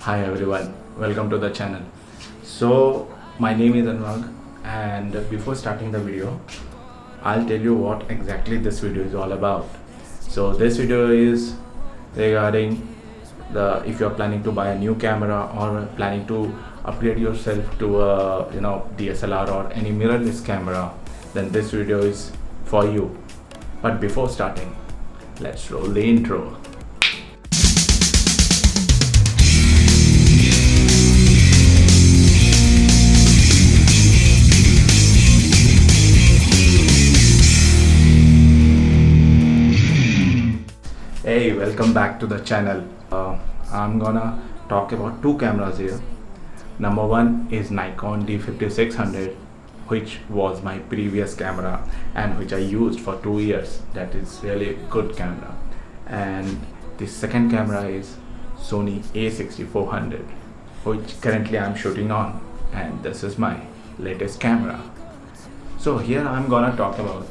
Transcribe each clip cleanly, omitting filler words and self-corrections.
Hi everyone, welcome to the channel. So my name is Anurag, and before starting the video I'll tell you what exactly this video is all about. So this video is regarding the if you're planning to buy a new camera or planning to upgrade yourself to a DSLR or any mirrorless camera, then this video is for you. But before starting, let's roll the intro. Hey, welcome back to the channel. I'm gonna talk about two cameras here. Number one is Nikon D5600, which was my previous camera and which I used for 2 years. That is really a good camera. And the second camera is Sony a6400, which currently I'm shooting on, and this is my latest camera. So here I'm gonna talk about,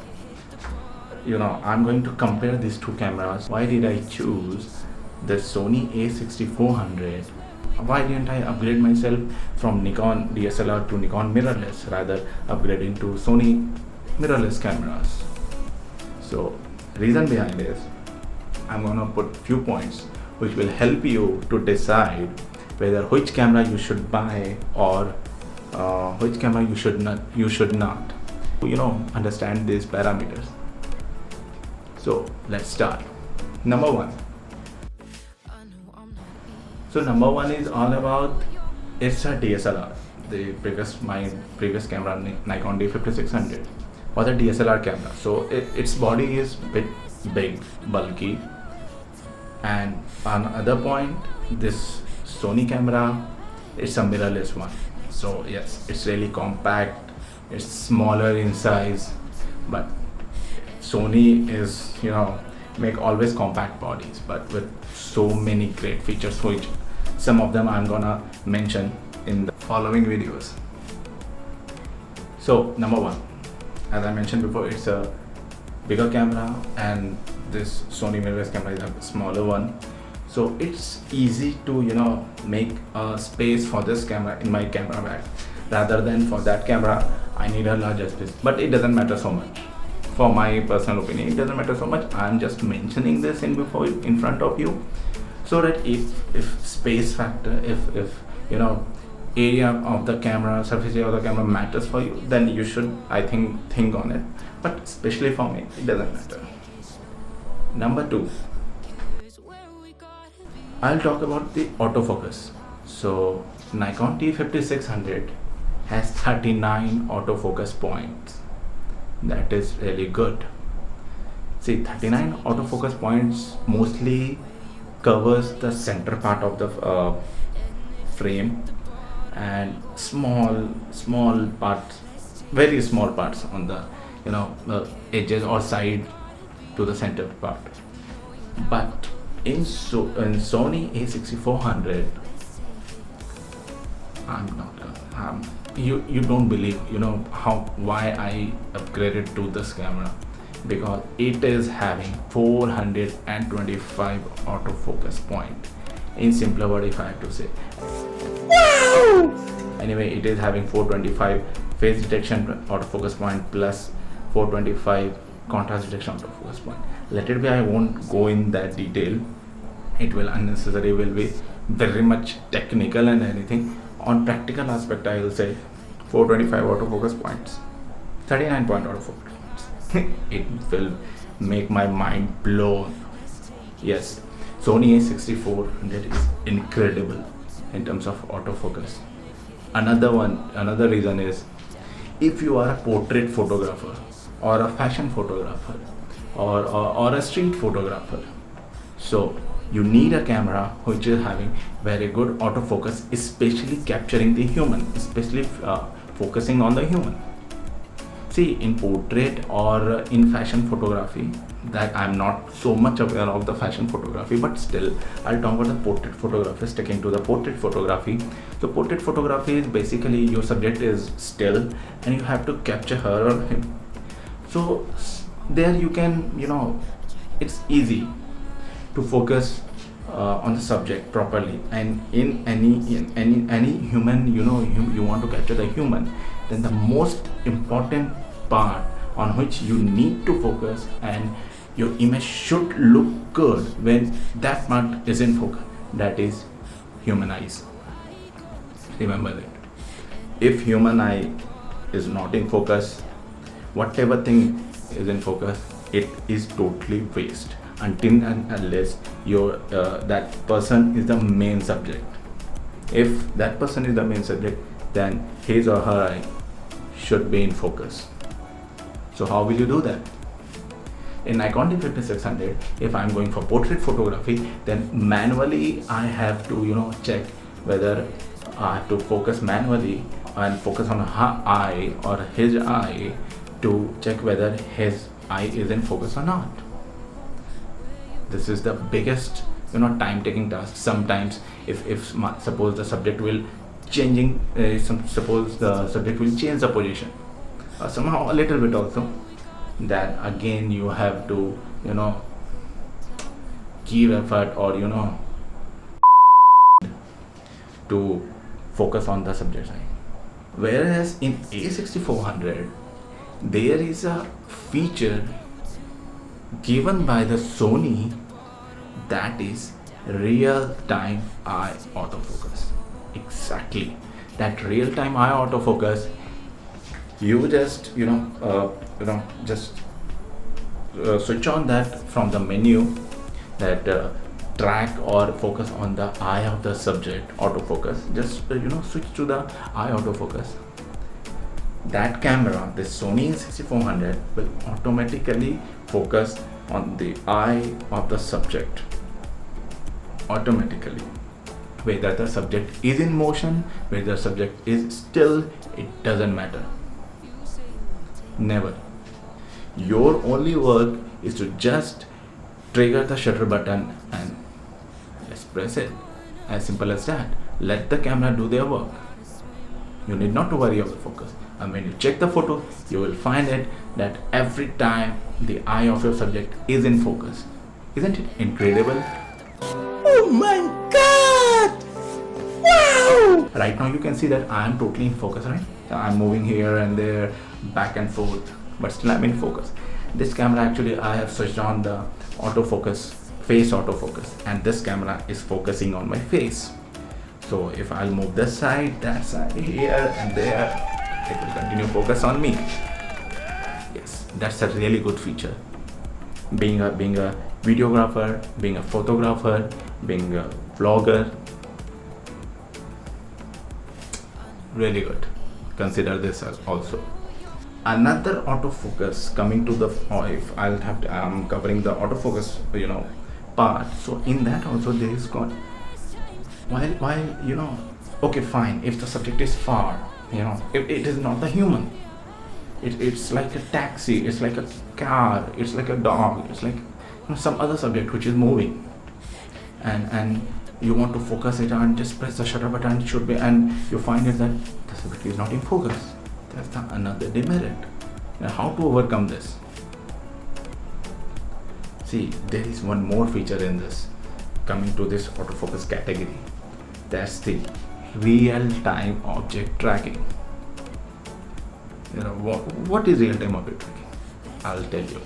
I'm going to compare these two cameras. Why did I choose the Sony a6400? Why didn't I upgrade myself from Nikon DSLR to Nikon mirrorless, rather upgrading to Sony mirrorless cameras? So reason behind this, I'm gonna put few points which will help you to decide whether which camera you should buy or which camera you should not. Understand these parameters. So let's start. Number one. So number one is all about, it's a DSLR. My previous camera, Nikon D5600, was a DSLR camera. So its body is bit big, bulky, and on other point, this Sony camera, it's a mirrorless one. So yes, it's really compact. It's smaller in size, but Sony is, make always compact bodies, but with so many great features, which some of them I'm gonna mention in the following videos. So number one, as I mentioned before, it's a bigger camera, and this Sony mirrorless camera is a smaller one. So it's easy to make a space for this camera in my camera bag, rather than for that camera I need a larger space. But it doesn't matter so much. For my personal opinion, it doesn't matter so much. I'm just mentioning this in front of you, so that if space factor, if area of the camera, surface area of the camera matters for you, then you should, I think on it. But especially for me, it doesn't matter. Number two, I'll talk about the autofocus. So Nikon T5600 has 39 autofocus points. That is really good. See, 39 autofocus points mostly covers the center part of the frame, and small parts, very small parts on the edges or side to the center part. But in Sony a6400, you don't believe why I upgraded to this camera, because it is having 425 autofocus point. In simpler word, if I have to say, anyway, it is having 425 phase detection autofocus point plus 425 contrast detection autofocus point. Let it be, I won't go in that detail. It will be very much technical and anything. On practical aspect, I will say 425 autofocus points, 39 point autofocus points. It will make my mind blown. Yes, Sony a6400 is incredible in terms of autofocus. Another reason is, if you are a portrait photographer or a fashion photographer or a street photographer, so you need a camera which is having very good autofocus, especially capturing the human, especially focusing on the human. See, in portrait or in fashion photography, that I'm not so much aware of the fashion photography, but still I'll talk about the portrait photography. Sticking to the portrait photography, so portrait photography is basically your subject is still and you have to capture her or him. So there you can, it's easy to focus on the subject properly, and in any human, you want to capture the human, then the most important part on which you need to focus and your image should look good when that part is in focus, that is human eyes. Remember that if human eye is not in focus, whatever thing is in focus, it is totally waste until and unless your that person is the main subject. If that person is the main subject, then his or her eye should be in focus. So how will you do that? In Nikon D5600, if I'm going for portrait photography, then manually I have to check whether I have to focus manually and focus on her eye or his eye to check whether his eye is in focus or not. This is the biggest time taking task. Sometimes if suppose the subject will changing suppose the subject will change the position somehow a little bit also, then again you have to give effort or to focus on the subject's eye. Whereas in A6400 there is a feature given by the Sony, that is real-time eye autofocus. Exactly, that real-time eye autofocus. You just switch on that from the menu, that track or focus on the eye of the subject autofocus. Just switch to the eye autofocus. That camera, this Sony a6400, will automatically focus on the eye of the subject automatically, whether the subject is in motion, whether the subject is still, it doesn't matter. Never. Your only work is to just trigger the shutter button and just press it. As simple as that. Let the camera do their work. You need not to worry about the focus. And when you check the photo, you will find it that every time the eye of your subject is in focus. Isn't it incredible? Oh my god! Wow! Right now you can see that I am totally in focus, right? I'm moving here and there, back and forth, but still I'm in focus. This camera, actually I have switched on the autofocus, face autofocus, and this camera is focusing on my face. So if I'll move this side, that side, here and there, it will continue focus on me. Yes, that's a really good feature. Being a videographer, being a photographer, being a vlogger, really good. Consider this as also. Another autofocus coming to the if I'm covering the autofocus part. So in that also there is got while okay, fine, if the subject is far, if it is not the human, it's like a taxi, it's like a car, it's like a dog, it's like some other subject which is moving, and you want to focus it and just press the shutter button, it should be, and you find it that the subject is not in focus. That's another demerit. Now how to overcome this? See, there is one more feature in this, coming to this autofocus category. That's the real-time object tracking. What is real-time object tracking? I'll tell you.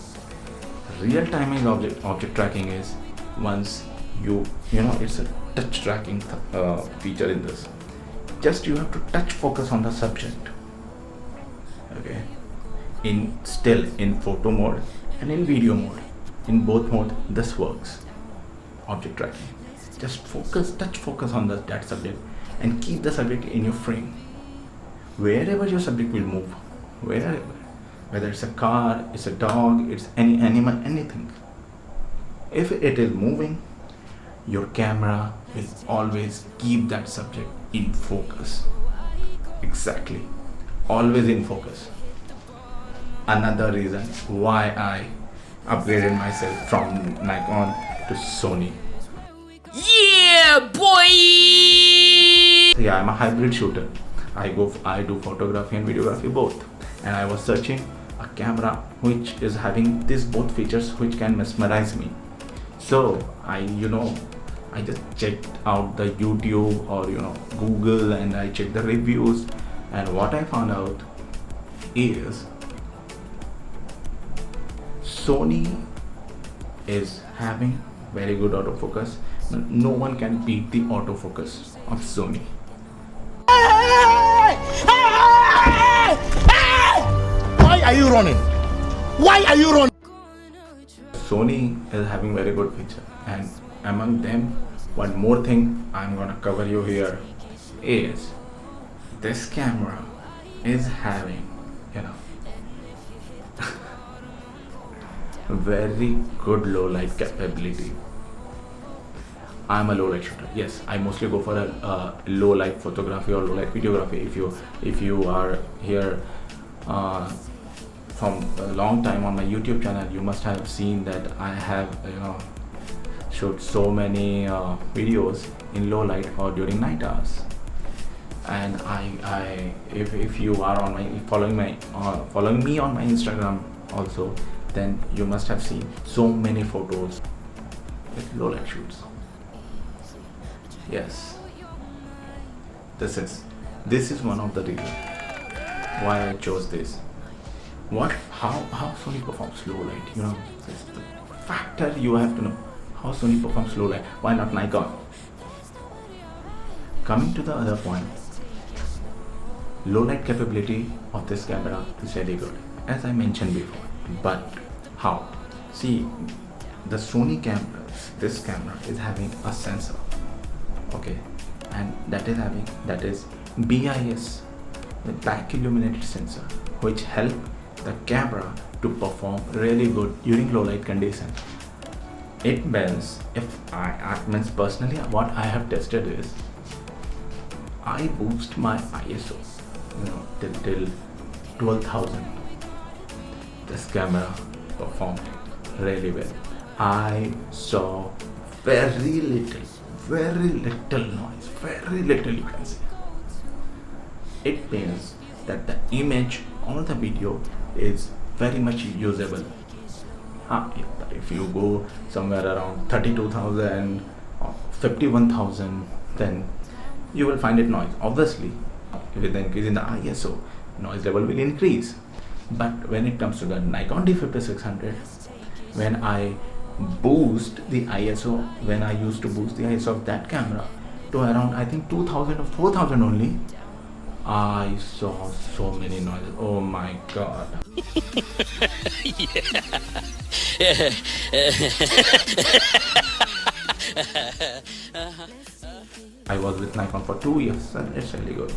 Real-time object tracking is once it's a touch tracking feature in this. Just you have to touch focus on the subject. Okay. In photo mode and in video mode. In both modes, this works. Object tracking. Just touch focus on that subject and keep the subject in your frame. Wherever your subject will move, wherever, whether it's a car, it's a dog, it's any animal, anything. If it is moving, your camera will always keep that subject in focus. Exactly. Always in focus. Another reason why I upgraded myself from Nikon to Sony. Yeah, boy! Yeah, I'm a hybrid shooter. I do photography and videography both. And I was searching a camera which is having these both features which can mesmerize me. So I I just checked out the YouTube or Google, and I checked the reviews, and what I found out is Sony is having very good autofocus. No one can beat the autofocus of Sony. Why are you running? Why are you running? Sony is having very good feature, and among them, one more thing I'm gonna cover you here is this camera is having very good low light capability. I'm a low light shooter. Yes, I mostly go for a low light photography or low light videography. If you are here from a long time on my YouTube channel, you must have seen that I have shoot so many videos in low light or during night hours. And if you are on my following me on my Instagram also, then you must have seen so many photos with low light shoots. Yes, this is one of the reasons why I chose this. How Sony performs low light, it's the factor you have to know. How Sony performs low light, why not Nikon? Coming to the other point, low light capability of this camera is very good, as I mentioned before. But how? See, the Sony cameras, this camera is having a sensor, okay, and that is BIS, the back illuminated sensor, which help the camera to perform really good during low light conditions. It means, if I means personally, what I have tested is I boost my ISO till 12,000. This camera performed really well. I saw very little noise, very little, you can say. It means that the image or the video is very much usable. If you go somewhere around 32,000 or 51,000, then you will find it noise. Obviously, with the increase in the ISO, noise level will increase. But when it comes to the Nikon D5600, when I boost the ISO, when I used to boost the ISO of that camera to around, I think 2000 or 4000 only, I saw so many noises. Oh my god. I was with Nikon for 2 years, and it's really good.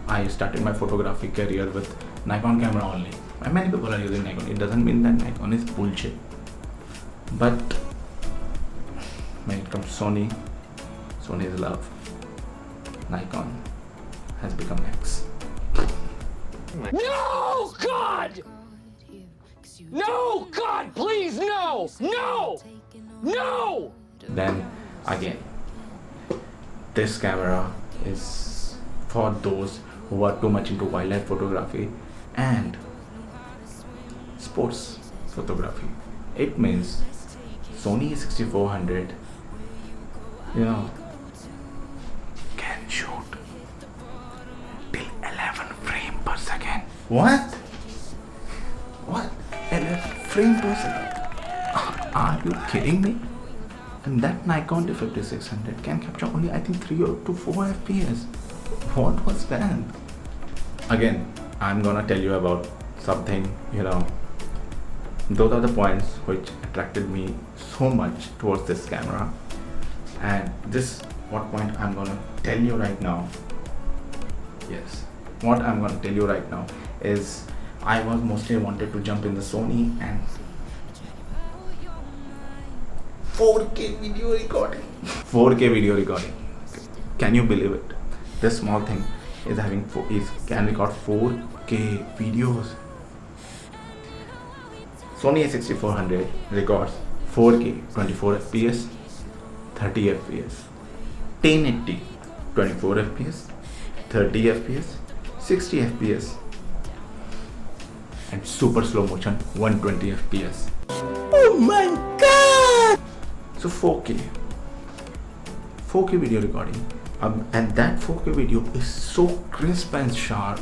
I started my photography career with Nikon camera only. And many people are using Nikon. It doesn't mean that Nikon is bullshit. But when it comes to Sony is love. Nikon has become X. No, God! No, God, please, no! No! No! Then again, this camera is for those who are too much into wildlife photography and sports photography. It means Sony a6400 can shoot till 11 frame per second. What? 11 frame per second? Are you kidding me? And that Nikon D5600 can capture only, I think, 3 to 4 FPS. What was that? Again, I'm gonna tell you about something, those are the points which attracted me so much towards this camera. And this, what point I'm gonna tell you right now. Yes, what I'm gonna tell you right now is I was mostly wanted to jump in the Sony and 4K video recording. 4K video recording. Can you believe it? This small thing is can record 4K videos. Sony a6400 records 4K 24 FPS, 30 FPS, 1080 24 FPS, 30 FPS, 60 FPS, and super slow motion 120 FPS. Oh my god! So 4K. 4K video recording, and that 4K video is so crisp and sharp,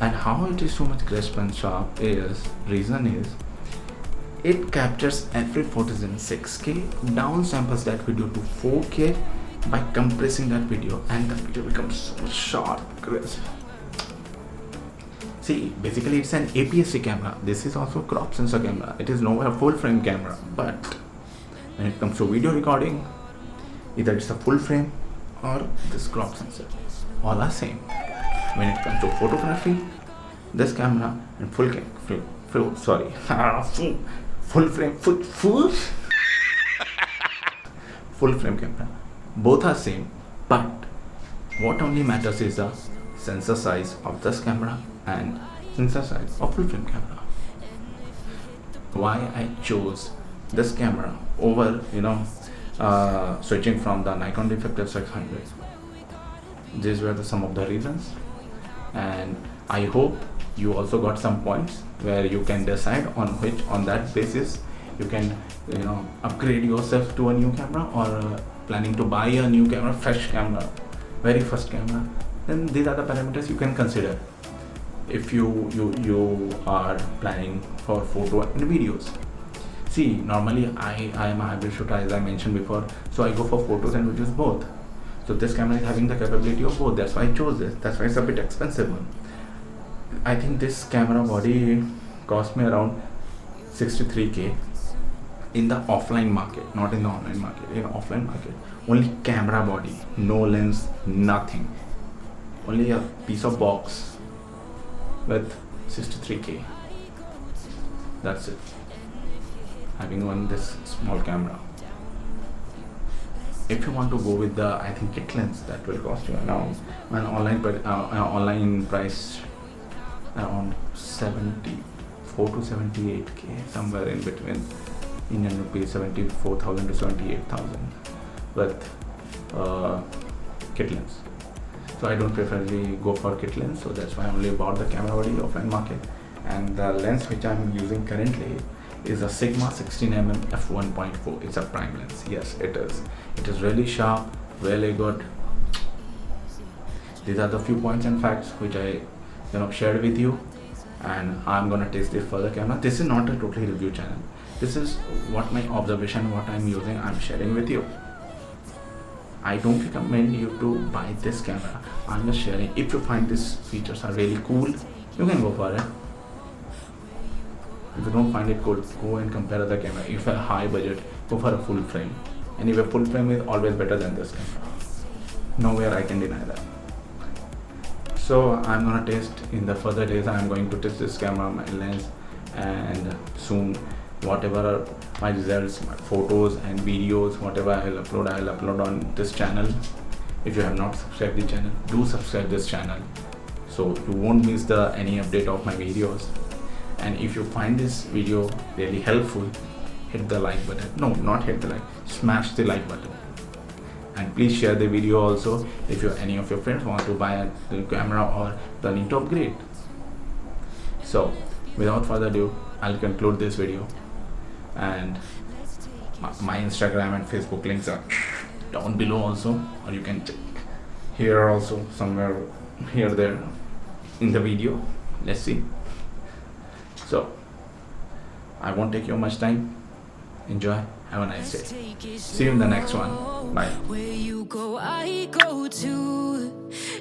and how it is so much crisp and sharp is, reason is, it captures every footage in 6K, downsamples that video to 4K by compressing that video, and the video becomes so sharp, crisp. See, basically it's an APS-C camera. This is also crop sensor camera. It is nowhere full frame camera, but when it comes to video recording, either it's a full frame or this crop sensor, all are same. When it comes to photography, this camera and full frame camera, both are same, but what only matters is the sensor size of this camera and sensor size of full frame camera. Why I chose this camera over switching from the Nikon a6400, these were some of the reasons, and I hope you also got some points where you can decide on that basis you can upgrade yourself to a new camera, or planning to buy a new camera, fresh camera, very first camera. Then these are the parameters you can consider if you are planning for photo and videos. See, normally I am a hybrid shooter, as I mentioned before, so I go for photos and videos both. So this camera is having the capability of both. That's why I chose this. That's why it's a bit expensive one. I think this camera body cost me around 63k in the offline market, not in the online market. In offline market, only camera body, no lens, nothing, only a piece of box with 63k. That's it. Having this small camera. If you want to go with the, I think, kit lens, that will cost you around an online price around 74 to 78k, somewhere in between, Indian rupees 74,000 to 78,000 with kit lens. So I don't preferably go for kit lens, so that's why I only bought the camera body offline market. And the lens which I'm using currently is a Sigma 16mm f1.4. It's a prime lens. Yes, it is. It is really sharp, really good. These are the few points and facts which I shared with you, and I'm gonna test this for the camera. This is not a totally review channel. This is what my observation, what I'm using, I'm sharing with you. I don't recommend you to buy this camera. I'm just sharing. If you find these features are really cool, you can go for it. If you don't find it cool, go and compare other camera. If you have a high budget, go for a full frame. Anyway, full frame is always better than this camera. Nowhere I can deny that. So I'm gonna test in the further days. I'm going to test this camera, my lens, and soon whatever are my results, my photos and videos, whatever I'll upload on this channel. If you have not subscribed the channel, do subscribe this channel so you won't miss any update of my videos. And if you find this video really helpful, hit the like button. No, not hit the like, smash the like button. And please share the video also if any of your friends want to buy a camera or planning to upgrade. So without further ado, I'll conclude this video, and my Instagram and Facebook links are down below also, or you can check here also, somewhere here there in the video. Let's see. So I won't take you much time. Enjoy, have a nice day. See you in the next one. Bye. Where you go, I go too.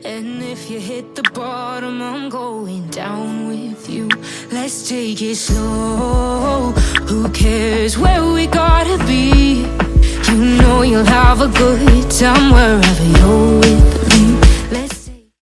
And if you hit the bottom, I'm going down with you. Let's take it slow. Who cares where we gotta be? You know you'll have a good time wherever you're with